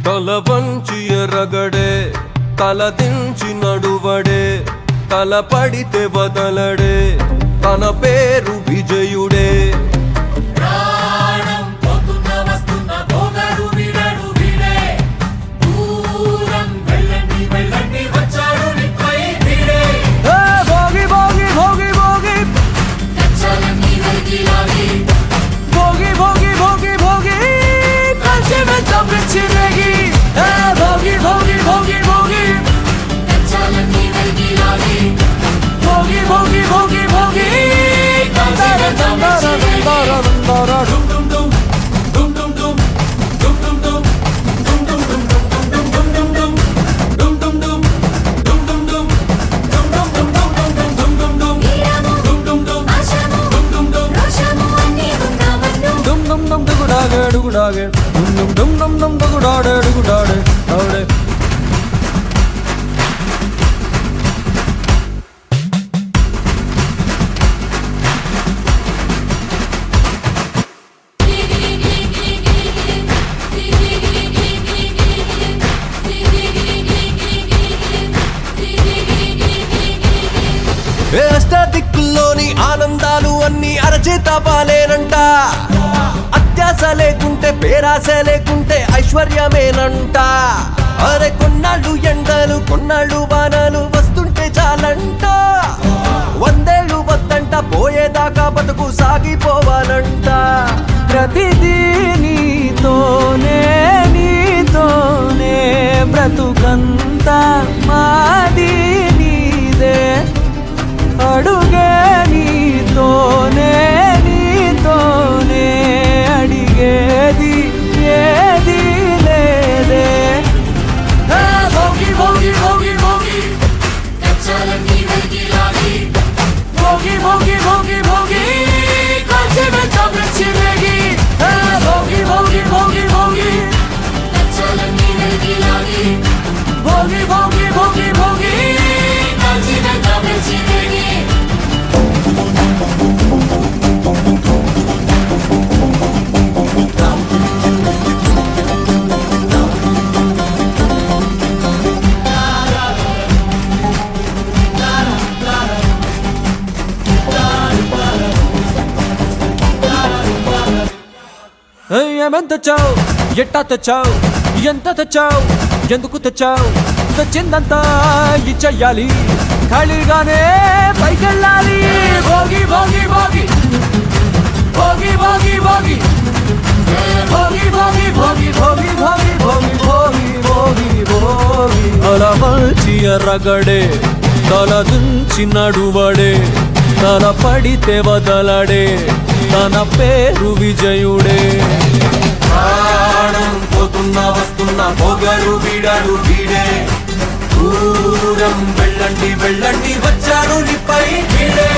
తల వంచి ఎరగడే తల దించి నడువడే తల పడితే వదలడే తన పేరు విజయుడే అష్టదిక్కుల్లోని ఆనందాలు అన్ని అరచేత పాలేనంట అత్యాశ లేకుంటే పేరాశ లేకుంటే ఐశ్వర్యమేనంట అరే కొన్నాళ్ళు ఎండలు కొన్నాళ్ళు వానలు వస్తుంటే చాలంట వందేళ్ళు వద్దంట పోయేదాకా బతుకు సాగిపోవాలంట ప్రతిదీ నీతోనే నీతోనే బ్రతుకంతా మాది నీదే అడుగే నీతోనే నీతోనే అడిగేది ఏది లేదే భోగి భోగి భోగి భోగి భోగి భోగి భోగి భోగి కాచి మెచ్చి భోగి భోగి భోగి భోగి భోగి భోగి భోగి భోగి కాచి మెచ్చి ఏమేం తెచ్చావు ఎట్టా తెచ్చావు ఎంత తెచ్చావు ఎందుకు తెచ్చావు తెచ్చిందంతా ఇచ్చెయ్యాలి ఖాళీగానే పైకెళ్ళాలి భోగి భోగి భోగి భోగి భోగి భోగి భోగి భోగి భోగి భోగి భోగి భోగి భోగి భోగి భోగి అలా మంచి ఎర్రగడే తల దించి నడువడే తల పడితే వదలడే తన పేరు విజయుడే ప్రాణం పోతున్నా వస్తున్నా పొగరు వీడాడు వీడే దూరం వెళ్ళండి వెళ్ళండి వచ్చాడు నిపై వీడే